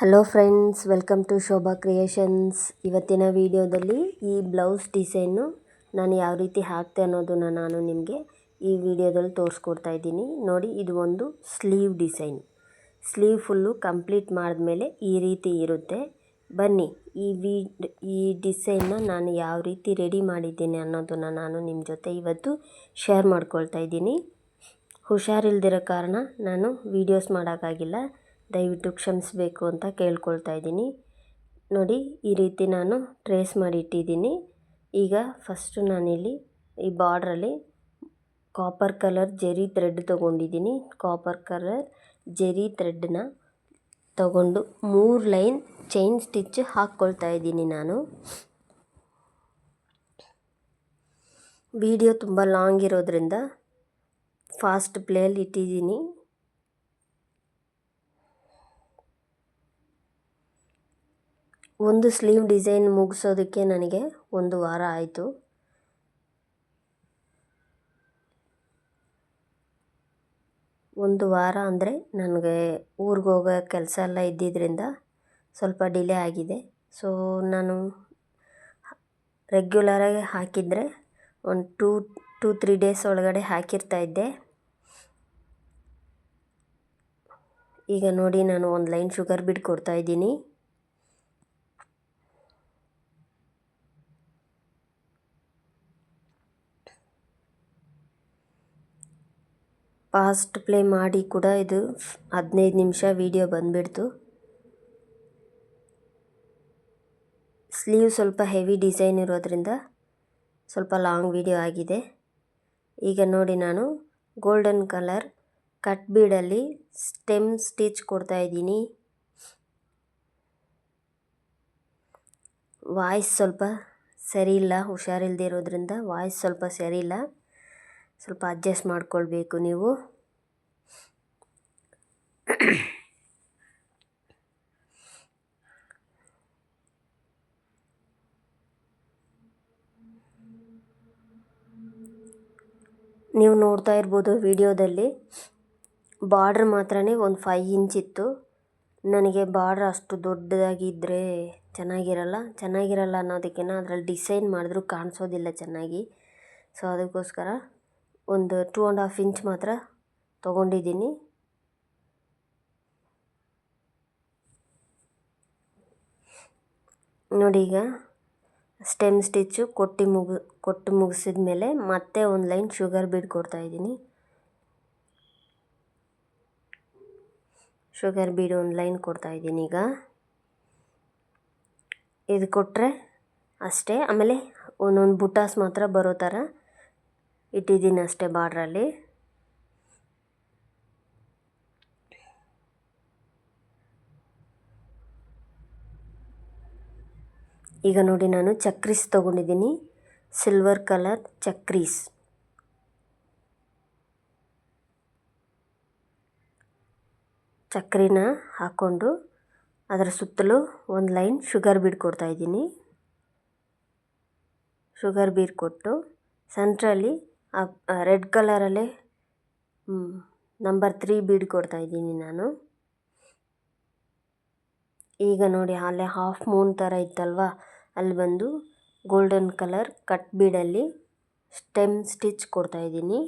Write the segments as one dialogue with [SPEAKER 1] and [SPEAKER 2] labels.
[SPEAKER 1] Hello friends, welcome to Shobha creations. ಇವತ್ತಿನ ವಿಡಿಯೋದಲ್ಲಿ ಈ ಬ್ಲೌಸ್ ಡಿಸೈನು ನಾನು ಯಾವ ರೀತಿ ಹಾಕ್ತೆ ಅನ್ನೋದನ್ನು ನಾನು ನಿಮಗೆ ಈ ವಿಡಿಯೋದಲ್ಲಿ ತೋರಿಸ್ಕೊಡ್ತಾ ಇದ್ದೀನಿ. ನೋಡಿ, ಇದು ಒಂದು sleeve design. Sleeve full complete ಮಾಡಿದ್ಮೇಲೆ ಈ ರೀತಿ ಇರುತ್ತೆ. ಬನ್ನಿ, ಈ ಡಿಸೈನ್ನ ನಾನು ಯಾವ ರೀತಿ ರೆಡಿ ಮಾಡಿದ್ದೀನಿ ಅನ್ನೋದನ್ನು ನಾನು ನಿಮ್ಮ ಜೊತೆ ಇವತ್ತು ಶೇರ್ ಮಾಡ್ಕೊಳ್ತಾ ಇದ್ದೀನಿ. ಹುಷಾರಿಲ್ದಿರೋ ಕಾರಣ ನಾನು ವೀಡಿಯೋಸ್ ಮಾಡೋಕ್ಕಾಗಿಲ್ಲ, ದಯವಿಟ್ಟು ಕ್ಷಮಿಸಬೇಕು ಅಂತ ಕೇಳ್ಕೊಳ್ತಾ ಇದ್ದೀನಿ. ನೋಡಿ, ಈ ರೀತಿ ನಾನು ಟ್ರೇಸ್ ಮಾಡಿ ಇಟ್ಟಿದ್ದೀನಿ. ಈಗ ಫಸ್ಟು ನಾನಿಲ್ಲಿ ಈ ಬಾರ್ಡ್ರಲ್ಲಿ ಕಾಪರ್ ಕಲರ್ ಜೆರಿ ಥ್ರೆಡ್ ತೊಗೊಂಡಿದ್ದೀನಿ. ಕಾಪರ್ ಕಲರ್ ಜೆರಿ ಥ್ರೆಡ್ನ ತಗೊಂಡು 3 ಲೈನ್ ಚೈನ್ ಸ್ಟಿಚ್ ಹಾಕ್ಕೊಳ್ತಾ ಇದ್ದೀನಿ. ನಾನು ವಿಡಿಯೋ ತುಂಬ ಲಾಂಗ್ ಇರೋದ್ರಿಂದ ಫಾಸ್ಟ್ ಪ್ಲೇಯಲ್ಲಿ ಇಟ್ಟಿದ್ದೀನಿ. ಒಂದು ಸ್ಲೀವ್ ಡಿಸೈನ್ ಮುಗಿಸೋದಕ್ಕೆ ನನಗೆ 1 ವಾರ ಆಯಿತು. ಒಂದು ವಾರ ಅಂದರೆ ನನಗೆ ಊರಿಗೆ ಹೋಗೋ ಕೆಲಸ ಎಲ್ಲ ಇದ್ದಿದ್ದರಿಂದ ಸ್ವಲ್ಪ ಡಿಲೇ ಆಗಿದೆ. ಸೊ ನಾನು ರೆಗ್ಯುಲರಾಗಿ ಹಾಕಿದರೆ ಒಂದು 2-3 ಡೇಸ್ ಒಳಗಡೆ ಹಾಕಿರ್ತಾಯಿದ್ದೆ. ಈಗ ನೋಡಿ, ನಾನು ಒಂದು ಲೈನ್ ಶುಗರ್ ಬೀಡ್ ಕೊಡ್ತಾಯಿದ್ದೀನಿ. ಫಾಸ್ಟ್ ಪ್ಲೇ ಮಾಡಿ ಕೂಡ ಇದು 15 ನಿಮಿಷ ವಿಡಿಯೋ ಬಂದುಬಿಡ್ತು. ಸ್ಲೀವ್ ಸ್ವಲ್ಪ ಹೆವಿ ಡಿಸೈನ್ ಇರೋದ್ರಿಂದ ಸ್ವಲ್ಪ ಲಾಂಗ್ ವಿಡಿಯೋ ಆಗಿದೆ. ಈಗ ನೋಡಿ, ನಾನು ಗೋಲ್ಡನ್ ಕಲರ್ ಕಟ್ ಬೀಡಲ್ಲಿ ಸ್ಟೆಮ್ ಸ್ಟಿಚ್ ಕೊಡ್ತಾಯಿದ್ದೀನಿ. ವಾಯ್ಸ್ ಸ್ವಲ್ಪ ಸರಿ ಇಲ್ಲ, ಹುಷಾರಿಲ್ಲದೆ ಇರೋದ್ರಿಂದ ವಾಯ್ಸ್ ಸ್ವಲ್ಪ ಸರಿ ಇಲ್ಲ, ಸ್ವಲ್ಪ ಅಡ್ಜಸ್ಟ್ ಮಾಡ್ಕೊಳ್ಬೇಕು ನೀವು. ನೀವು ನೋಡ್ತಾ ಇರ್ಬೋದು ವಿಡಿಯೋದಲ್ಲಿ ಬಾರ್ಡ್ರ್ ಮಾತ್ರನೇ ಒಂದು 5 ಇಂಚ್ ಇತ್ತು. ನನಗೆ ಬಾರ್ಡ್ರ್ ಅಷ್ಟು ದೊಡ್ಡದಾಗಿದ್ದರೆ ಚೆನ್ನಾಗಿರಲ್ಲ ಅನ್ನೋದಕ್ಕಿಂತ ಅದರಲ್ಲಿ ಡಿಸೈನ್ ಮಾಡಿದ್ರೂ ಕಾಣಿಸೋದಿಲ್ಲ ಚೆನ್ನಾಗಿ. ಸೊ ಅದಕ್ಕೋಸ್ಕರ ಒಂದು 2.5 ಇಂಚ್ ಮಾತ್ರ ತೊಗೊಂಡಿದ್ದೀನಿ. ನೋಡಿ, ಈಗ ಸ್ಟೆಮ್ ಸ್ಟಿಚ್ಚು ಕೊಟ್ಟು ಮುಗಿಸಿದ ಮೇಲೆ ಮತ್ತೆ ಒಂದು ಲೈನ್ ಶುಗರ್ ಬೀಡ್ ಕೊಡ್ತಾಯಿದ್ದೀನಿ. ಶುಗರ್ ಬೀಡ್ ಒಂದು ಲೈನ್ ಕೊಡ್ತಾಯಿದ್ದೀನಿ. ಈಗ ಇದು ಕೊಟ್ಟರೆ ಅಷ್ಟೇ. ಆಮೇಲೆ ಒಂದೊಂದು ಬುಟಾಸ್ ಮಾತ್ರ ಬರೋ ಥರ ಇಟ್ಟಿದ್ದೀನಿ ಅಷ್ಟೇ ಬಾರ್ಡ್ರಲ್ಲಿ. ಈಗ ನೋಡಿ, ನಾನು ಚಕ್ರೀಸ್ ತೊಗೊಂಡಿದ್ದೀನಿ, ಸಿಲ್ವರ್ ಕಲರ್ ಚಕ್ರೀಸ್. ಚಕ್ರಿನ ಹಾಕ್ಕೊಂಡು ಅದರ ಸುತ್ತಲೂ ಒಂದು ಲೈನ್ ಶುಗರ್ ಬೀಡ್ ಕೊಡ್ತಾಯಿದ್ದೀನಿ. ಶುಗರ್ ಬೀಡ್ ಕೊಟ್ಟು ಸೆಂಟ್ರಲ್ಲಿ ರೆಡ್ ಕಲರಲ್ಲೇ ನಂಬರ್ 3 ಬೀಡ್ ಕೊಡ್ತಾಯಿದ್ದೀನಿ ನಾನು. ಈಗ ನೋಡಿ, ಅಲ್ಲೇ ಹಾಫ್ ಮೂನ್ ಥರ ಇತ್ತಲ್ವ, ಅಲ್ಲಿ ಬಂದು ಗೋಲ್ಡನ್ ಕಲರ್ ಕಟ್ ಬೀಡಲ್ಲಿ ಸ್ಟೆಮ್ ಸ್ಟಿಚ್ ಕೊಡ್ತಾಯಿದ್ದೀನಿ.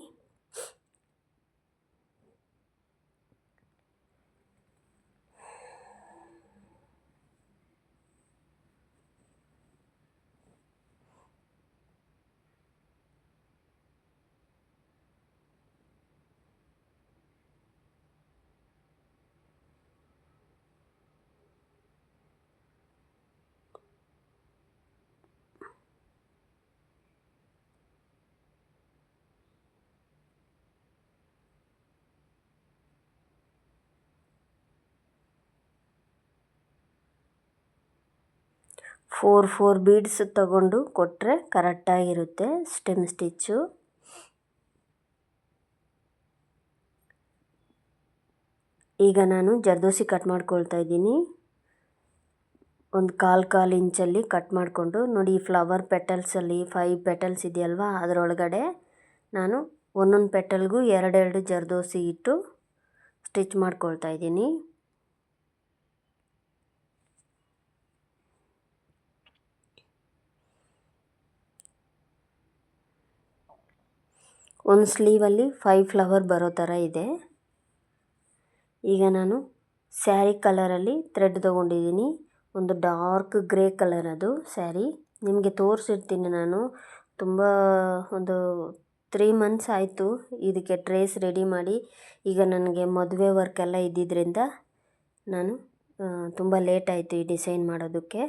[SPEAKER 1] ಫೋರ್ ಬೀಡ್ಸ್ ತಗೊಂಡು ಕೊಟ್ಟರೆ ಕರೆಕ್ಟಾಗಿರುತ್ತೆ ಸ್ಟೆಮ್ ಸ್ಟಿಚ್ಚು. ಈಗ ನಾನು ಜರ್ದೋಸಿ ಕಟ್ ಮಾಡ್ಕೊಳ್ತಾ ಇದ್ದೀನಿ. ಒಂದು ಕಾಲು ಇಂಚಲ್ಲಿ ಕಟ್ ಮಾಡಿಕೊಂಡು ನೋಡಿ, ಈ ಫ್ಲವರ್ ಪೆಟಲ್ಸಲ್ಲಿ 5 ಪೆಟಲ್ಸ್ ಇದೆಯಲ್ವ, ಅದರೊಳಗಡೆ ನಾನು ಒಂದೊಂದು ಪೆಟಲ್ಗೂ 2 ಜರ್ದೋಸಿ ಇಟ್ಟು ಸ್ಟಿಚ್ ಮಾಡ್ಕೊಳ್ತಾ ಇದ್ದೀನಿ. ಒಂದು ಸ್ಲೀವಲ್ಲಿ 5 ಫ್ಲವರ್ ಬರೋ ಥರ ಇದೆ. ಈಗ ನಾನು ಸ್ಯಾರಿ ಕಲರಲ್ಲಿ ಥ್ರೆಡ್ ತೊಗೊಂಡಿದ್ದೀನಿ. ಒಂದು ಡಾರ್ಕ್ ಗ್ರೇ ಕಲರ್ ಅದು ಸ್ಯಾರಿ. ನಿಮಗೆ ತೋರಿಸಿರ್ತೀನಿ ನಾನು. ತುಂಬ ಒಂದು 3 ಮಂತ್ಸ್ ಆಯಿತು ಇದಕ್ಕೆ ಟ್ರೇಸ್ ರೆಡಿ ಮಾಡಿ. ಈಗ ನನಗೆ ಮದುವೆ ವರ್ಕೆಲ್ಲ ಇದ್ದಿದ್ದರಿಂದ ನಾನು ತುಂಬ ಲೇಟ್ ಆಯಿತು ಈ ಡಿಸೈನ್ ಮಾಡೋದಕ್ಕೆ.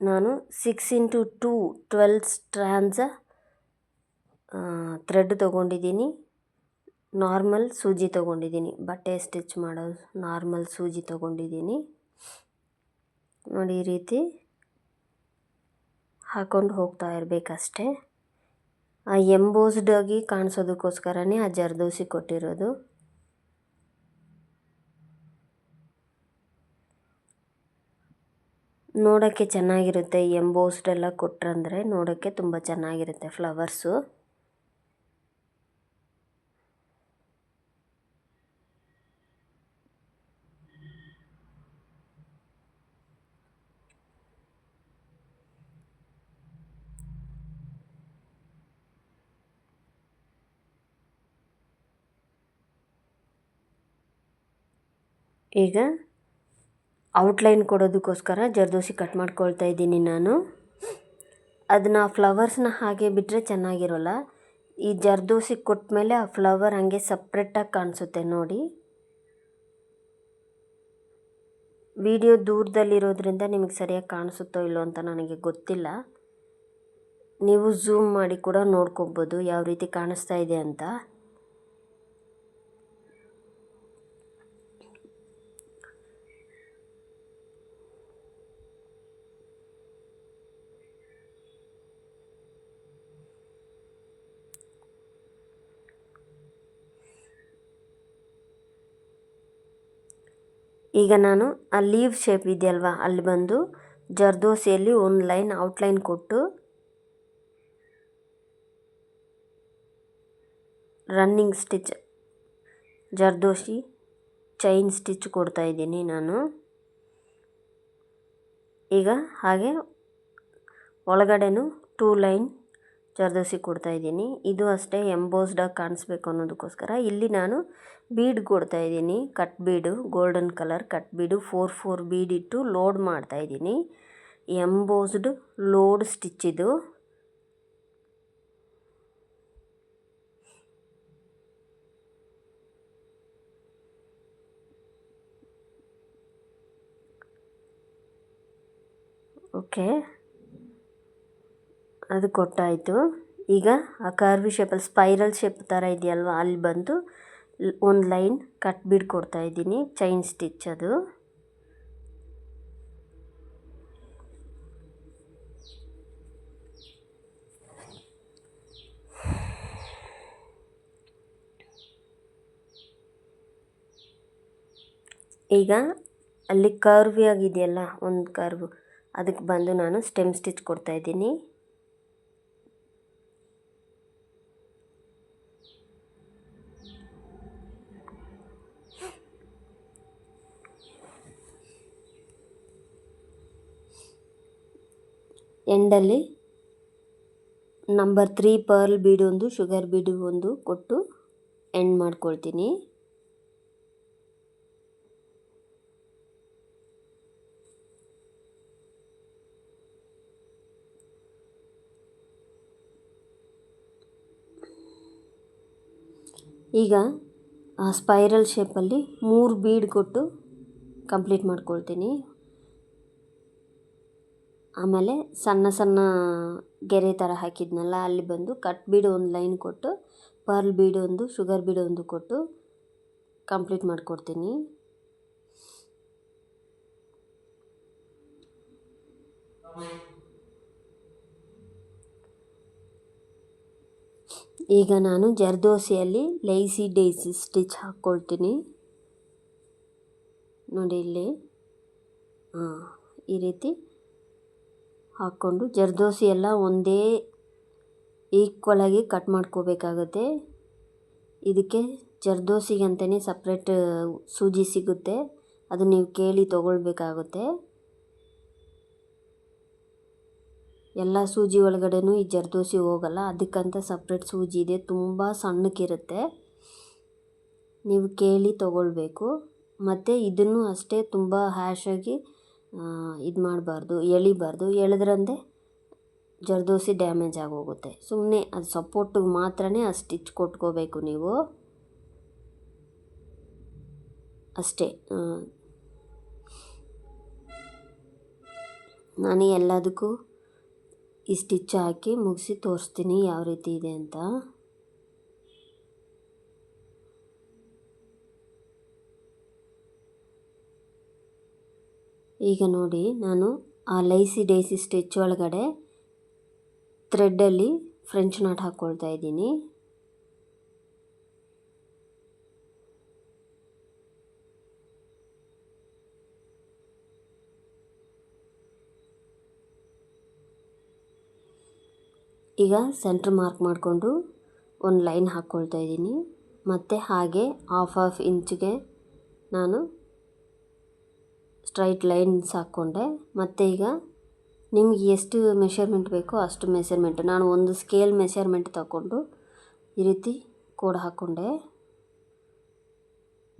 [SPEAKER 1] ನಾನು 6x2 12 ಸ್ಟ್ರ್ಯಾಂಡ್ಸ್ ಥ್ರೆಡ್ ತೊಗೊಂಡಿದ್ದೀನಿ. ನಾರ್ಮಲ್ ಸೂಜಿ ತೊಗೊಂಡಿದ್ದೀನಿ, ಬಟ್ಟೆ ಸ್ಟಿಚ್ ಮಾಡೋ ನಾರ್ಮಲ್ ಸೂಜಿ ತೊಗೊಂಡಿದ್ದೀನಿ. ನೋಡಿ, ಈ ರೀತಿ ಹಾಕ್ಕೊಂಡು ಹೋಗ್ತಾ ಇರಬೇಕಷ್ಟೇ. ಆ ಎಂಬೋಸ್ಡ್ ಆಗಿ ಕಾಣಿಸೋದಕ್ಕೋಸ್ಕರನೇ ಆ ಜರ್ದೋಸಿ ಕೊಟ್ಟಿರೋದು. ನೋಡೋಕ್ಕೆ ಚೆನ್ನಾಗಿರುತ್ತೆ. ಎಂಬೋಸ್ಡ್ ಎಲ್ಲ ಕೊಟ್ರಂದರೆ ನೋಡೋಕ್ಕೆ ತುಂಬ ಚೆನ್ನಾಗಿರುತ್ತೆ ಫ್ಲವರ್ಸು. ಈಗ ಔಟ್ಲೈನ್ ಕೊಡೋದಕ್ಕೋಸ್ಕರ ಜರ್ದೋಸಿ ಕಟ್ ಮಾಡ್ಕೊಳ್ತಾ ಇದ್ದೀನಿ ನಾನು. ಅದನ್ನ ಫ್ಲವರ್ಸ್ನ ಹಾಗೆ ಬಿಟ್ಟರೆ ಚೆನ್ನಾಗಿರೋಲ್ಲ. ಈ ಜರ್ದೋಸಿ ಕೊಟ್ಟ ಮೇಲೆ ಆ ಫ್ಲವರ್ ಹಾಗೆ ಸಪ್ರೇಟಾಗಿ ಕಾಣಿಸುತ್ತೆ ನೋಡಿ. ವಿಡಿಯೋ ದೂರದಲ್ಲಿರೋದ್ರಿಂದ ನಿಮಗೆ ಸರಿಯಾಗಿ ಕಾಣಿಸುತ್ತೋ ಇಲ್ಲೋ ಅಂತ ನನಗೆ ಗೊತ್ತಿಲ್ಲ. ನೀವು ಝೂಮ್ ಮಾಡಿ ಕೂಡ ನೋಡ್ಕೊಬೋದು ಯಾವ ರೀತಿ ಕಾಣಿಸ್ತಾ ಇದೆ ಅಂತ. ಈಗ ನಾನು ಆ ಲೀವ್ ಶೇಪ್ ಇದೆಯಲ್ವ, ಅಲ್ಲಿ ಬಂದು ಜರ್ದೋಸಿಯಲ್ಲಿ ಒಂದು ಲೈನ್ ಔಟ್ಲೈನ್ ಕೊಟ್ಟು running stitch zardozi chain stitch ಕೊಡ್ತಾ ಇದ್ದೀನಿ ನಾನು. ಈಗ ಹಾಗೆ ಒಳಗಡೆನೂ 2 ಲೈನ್ ಜರ್ದೋಸಿ ಕೊಡ್ತಾ ಇದ್ದೀನಿ. ಇದು ಅಷ್ಟೇ ಎಂಬೋಸ್ಡಾಗಿ ಕಾಣಿಸ್ಬೇಕು ಅನ್ನೋದಕ್ಕೋಸ್ಕರ ಇಲ್ಲಿ ನಾನು ಬೀಡ್ ಕೊಡ್ತಾ ಇದ್ದೀನಿ. ಕಟ್ ಬೀಡು, ಗೋಲ್ಡನ್ ಕಲರ್ ಕಟ್ ಬೀಡು 4 ಬೀಡ್ ಇಟ್ಟು ಲೋಡ್ ಮಾಡ್ತಾ ಇದ್ದೀನಿ. ಎಂಬೋಸ್ಡ್ ಲೋಡ್ ಸ್ಟಿಚ್ ಇದು. ಓಕೆ, ಅದು ಕೊಟ್ಟಾಯಿತು. ಈಗ ಆ ಕರ್ವಿ ಶೇಪಲ್ಲಿ ಸ್ಪೈರಲ್ ಶೇಪ್ ಥರ ಇದೆಯಲ್ವ, ಅಲ್ಲಿ ಬಂದು ಒಂದು ಲೈನ್ ಕಟ್ ಬೀಡ್ ಕೊಡ್ತಾ ಇದ್ದೀನಿ, ಚೈನ್ ಸ್ಟಿಚ್ ಅದು. ಈಗ ಅಲ್ಲಿ ಕರ್ವಿ ಆಗಿದೆಯಲ್ಲ ಒಂದು ಕರ್ವ್, ಅದಕ್ಕೆ ಬಂದು ನಾನು ಸ್ಟೆಮ್ ಸ್ಟಿಚ್ ಕೊಡ್ತಾ ಇದ್ದೀನಿ. ಎಂಡಲ್ಲಿ ನಂಬರ್ 3 ಪರ್ಲ್ ಬೀಡು ಒಂದು, ಶುಗರ್ ಬೀಡು ಒಂದು ಕೊಟ್ಟು ಎಂಡ್ ಮಾಡ್ಕೊಳ್ತೀನಿ. ಈಗ ಆ ಸ್ಪೈರಲ್ ಶೇಪಲ್ಲಿ 3 ಬೀಡ್ ಕೊಟ್ಟು ಕಂಪ್ಲೀಟ್ ಮಾಡ್ಕೊಳ್ತೀನಿ. ಆಮೇಲೆ ಸಣ್ಣ ಸಣ್ಣ ಗೆರೆ ಥರ ಹಾಕಿದ್ನಲ್ಲ, ಅಲ್ಲಿ ಬಂದು ಕಟ್ ಬೀಡು ಒಂದು ಲೈನ್ ಕೊಟ್ಟು ಪರ್ಲ್ ಬೀಡು ಒಂದು, ಶುಗರ್ ಬೀಡು ಒಂದು ಕೊಟ್ಟು ಕಂಪ್ಲೀಟ್ ಮಾಡಿಕೊಡ್ತೀನಿ. ಈಗ ನಾನು ಜರ್ದೋಸಿಯಲ್ಲಿ ಲೈಸಿ ಡೈಸಿ ಸ್ಟಿಚ್ ಹಾಕ್ಕೊಳ್ತೀನಿ. ನೋಡಿ ಇಲ್ಲಿ ಈ ರೀತಿ ಹಾಕ್ಕೊಂಡು ಜರ್ದೋಸಿ ಎಲ್ಲ ಒಂದೇ ಈಕ್ವಲಾಗಿ ಕಟ್ ಮಾಡ್ಕೋಬೇಕಾಗುತ್ತೆ. ಇದಕ್ಕೆ ಜರ್ದೋಸಿಗೆ ಅಂತಲೇ ಸಪ್ರೇಟ್ ಸೂಜಿ ಸಿಗುತ್ತೆ, ಅದು ನೀವು ಕೇಳಿ ತೊಗೊಳ್ಬೇಕಾಗುತ್ತೆ. ಎಲ್ಲ ಸೂಜಿ ಒಳಗಡೆನೂ ಈ ಜರ್ದೋಸಿ ಹೋಗಲ್ಲ, ಅದಕ್ಕಂತ ಸಪ್ರೇಟ್ ಸೂಜಿ ಇದೆ, ತುಂಬ ಸಣ್ಣಕ್ಕಿರುತ್ತೆ, ನೀವು ಕೇಳಿ ತೊಗೊಳ್ಬೇಕು. ಮತ್ತು ಇದನ್ನು ಅಷ್ಟೇ ತುಂಬ ಹ್ಯಾಶಾಗಿ ಇದು ಮಾಡಬಾರ್ದು, ಎಳಿಬಾರ್ದು, ಎಳೆದ್ರಂದೆ ಜರ್ದೋಸಿ ಡ್ಯಾಮೇಜ್ ಆಗೋಗುತ್ತೆ. ಸುಮ್ಮನೆ ಅದು ಸಪೋರ್ಟಿಗೆ ಮಾತ್ರ ಆ ಸ್ಟಿಚ್ ಕೊಟ್ಕೋಬೇಕು ನೀವು ಅಷ್ಟೇ. ನಾನು ಎಲ್ಲದಕ್ಕೂ ಈ ಸ್ಟಿಚ್ ಹಾಕಿ ಮುಗಿಸಿ ತೋರಿಸ್ತೀನಿ ಯಾವ ರೀತಿ ಇದೆ ಅಂತ. ಈಗ ನೋಡಿ, ನಾನು ಆ ಲೈಸಿ ಡೈಸಿ ಸ್ಟಿಚ್ ಒಳಗಡೆ ಥ್ರೆಡ್ಡಲ್ಲಿ ಫ್ರೆಂಚ್ ನಾಟ್ ಹಾಕ್ಕೊಳ್ತಾ ಇದ್ದೀನಿ. ಈಗ ಸೆಂಟ್ರ್ ಮಾರ್ಕ್ ಮಾಡಿಕೊಂಡು ಒಂದು ಲೈನ್ ಹಾಕ್ಕೊಳ್ತಾ ಇದ್ದೀನಿ. ಮತ್ತು ಹಾಗೆ ಹಾಫ್ ಇಂಚಿಗೆ ನಾನು ಸ್ಟ್ರೈಟ್ ಲೈನ್ಸ್ ಹಾಕ್ಕೊಂಡೆ. ಮತ್ತು ಈಗ ನಿಮ್ಗೆ ಎಷ್ಟು ಮೆಷರ್ಮೆಂಟ್ ಬೇಕೋ ಅಷ್ಟು ಮೆಷರ್ಮೆಂಟ್, ನಾನು ಒಂದು ಸ್ಕೇಲ್ ಮೆಷರ್ಮೆಂಟ್ ತಗೊಂಡು ಈ ರೀತಿ ಕೋಡ್ ಹಾಕ್ಕೊಂಡೆ,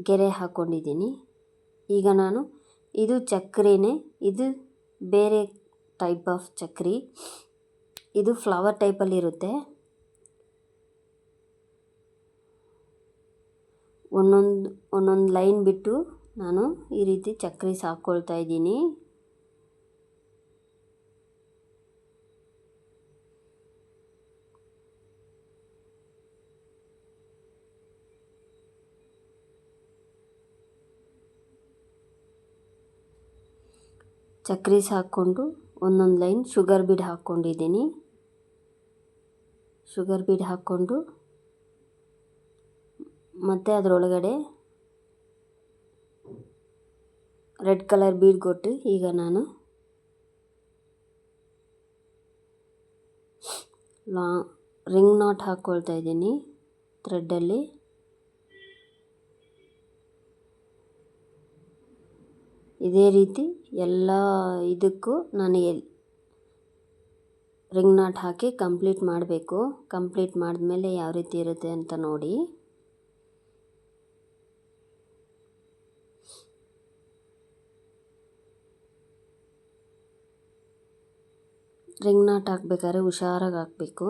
[SPEAKER 1] ಗೆರೆ ಹಾಕ್ಕೊಂಡಿದ್ದೀನಿ. ಈಗ ನಾನು ಇದು ಚಕ್ರಿನೇ, ಇದು ಬೇರೆ ಟೈಪ್ ಆಫ್ ಚಕ್ರಿ, ಇದು ಫ್ಲವರ್ ಟೈಪಲ್ಲಿರುತ್ತೆ. ಒಂದೊಂದು ಲೈನ್ ಬಿಟ್ಟು ನಾನು ಈ ರೀತಿ ಚಕ್ರಿ ಹಾಕ್ಕೊಳ್ತಾ ಇದ್ದೀನಿ. ಚಕ್ರೀಸ್ ಹಾಕ್ಕೊಂಡು ಒಂದೊಂದು ಲೈನ್ ಶುಗರ್ ಬೀಡ್ ಹಾಕ್ಕೊಂಡಿದ್ದೀನಿ. ಶುಗರ್ ಬೀಡ್ ಹಾಕ್ಕೊಂಡು ಮತ್ತು ಅದರೊಳಗಡೆ ರೆಡ್ ಕಲರ್ ಬೀಡ್ ಕೊಟ್ಟು ಈಗ ನಾನು ರಿಂಗ್ ನಾಟ್ ಹಾಕ್ಕೊಳ್ತಾ ಇದ್ದೀನಿ ಥ್ರೆಡ್ಡಲ್ಲಿ. ಇದೇ ರೀತಿ ಎಲ್ಲ ಇದಕ್ಕೂ ನಾನು ರಿಂಗ್ ನಾಟ್ ಹಾಕಿ ಕಂಪ್ಲೀಟ್ ಮಾಡಬೇಕು. ಕಂಪ್ಲೀಟ್ ಮಾಡಿದ್ಮೇಲೆ ಯಾವ ರೀತಿ ಇರುತ್ತೆ ಅಂತ ನೋಡಿ. ರಿಂಗ್ ನಾಟ್ ಹಾಕ್ಬೇಕಾದ್ರೆ ಹುಷಾರಾಗಿ ಹಾಕಬೇಕು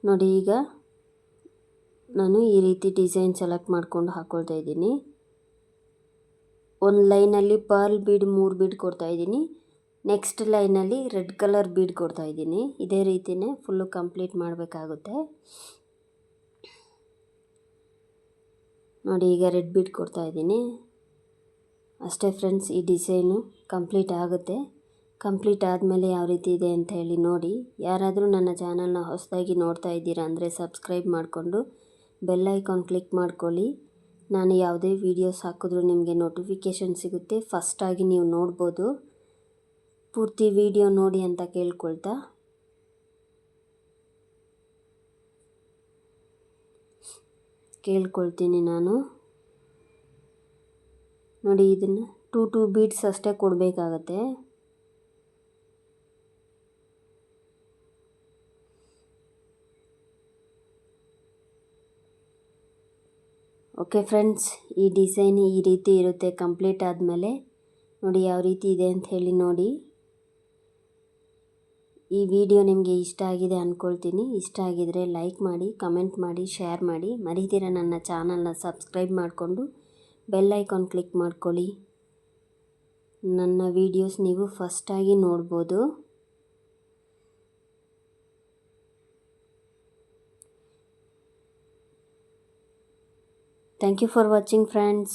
[SPEAKER 1] ನೋಡಿ. ಈಗ ನಾನು ಈ ರೀತಿ ಡಿಸೈನ್ ಸೆಲೆಕ್ಟ್ ಮಾಡ್ಕೊಂಡು ಹಾಕ್ಕೊಳ್ತಾ ಇದ್ದೀನಿ. ಒಂದು ಲೈನಲ್ಲಿ ಪರ್ಲ್ ಬೀಡ್ 3 ಬೀಡ್ ಕೊಡ್ತಾಯಿದ್ದೀನಿ, ನೆಕ್ಸ್ಟ್ ಲೈನಲ್ಲಿ ರೆಡ್ ಕಲರ್ ಬೀಡ್ ಕೊಡ್ತಾಯಿದ್ದೀನಿ. ಇದೇ ರೀತಿಯೇ ಫುಲ್ಲು ಕಂಪ್ಲೀಟ್ ಮಾಡಬೇಕಾಗುತ್ತೆ ನೋಡಿ. ಈಗ ರೆಡ್ ಬೀಡ್ ಕೊಡ್ತಾಯಿದ್ದೀನಿ ಅಷ್ಟೇ ಫ್ರೆಂಡ್ಸ್. ಈ ಡಿಸೈನು ಕಂಪ್ಲೀಟ್ ಆಗುತ್ತೆ. ಕಂಪ್ಲೀಟ್ ಆದಮೇಲೆ ಯಾವ ರೀತಿ ಇದೆ ಅಂತ ಹೇಳಿ ನೋಡಿ. ಯಾರಾದರೂ ನನ್ನ ಚಾನಲ್ನ ಹೊಸದಾಗಿ ನೋಡ್ತಾ ಇದ್ದೀರಾ ಅಂದರೆ ಸಬ್ಸ್ಕ್ರೈಬ್ ಮಾಡಿಕೊಂಡು ಬೆಲ್ ಐಕಾನ್ ಕ್ಲಿಕ್ ಮಾಡ್ಕೊಳ್ಳಿ. ನಾನು ಯಾವುದೇ ವೀಡಿಯೋಸ್ ಹಾಕಿದ್ರೂ ನಿಮಗೆ ನೋಟಿಫಿಕೇಷನ್ ಸಿಗುತ್ತೆ, ಫಸ್ಟಾಗಿ ನೀವು ನೋಡ್ಬೋದು. ಪೂರ್ತಿ ವಿಡಿಯೋ ನೋಡಿ ಅಂತ ಕೇಳ್ಕೊಳ್ತೀನಿ ನಾನು ನೋಡಿ. ಇದನ್ನು 2 ಬೀಡ್ಸ್ ಅಷ್ಟೇ ಕೊಡಬೇಕಾಗತ್ತೆ. ಓಕೆ ಫ್ರೆಂಡ್ಸ್, ಈ ಡಿಸೈನ್ ಈ ರೀತಿ ಇರುತ್ತೆ ಕಂಪ್ಲೀಟ್ ಆದಮೇಲೆ. ನೋಡಿ ಯಾವ ರೀತಿ ಇದೆ ಅಂತ ಹೇಳಿ ನೋಡಿ. ಈ ವಿಡಿಯೋ ನಿಮಗೆ ಇಷ್ಟ ಆಗಿದೆ ಅಂದ್ಕೊಳ್ತೀನಿ. ಇಷ್ಟ ಆಗಿದರೆ ಲೈಕ್ ಮಾಡಿ, ಕಮೆಂಟ್ ಮಾಡಿ, ಶೇರ್ ಮಾಡಿ. ಮರಿದಿರ ನನ್ನ ಚಾನಲ್ನ ಸಬ್ಸ್ಕ್ರೈಬ್ ಮಾಡಿಕೊಂಡು ಬೆಲ್ ಐಕಾನ್ ಕ್ಲಿಕ್ ಮಾಡ್ಕೊಳ್ಳಿ. ನನ್ನ ವೀಡಿಯೋಸ್ ನೀವು ಫಸ್ಟಾಗಿ ನೋಡ್ಬೋದು. Thank you for watching friends.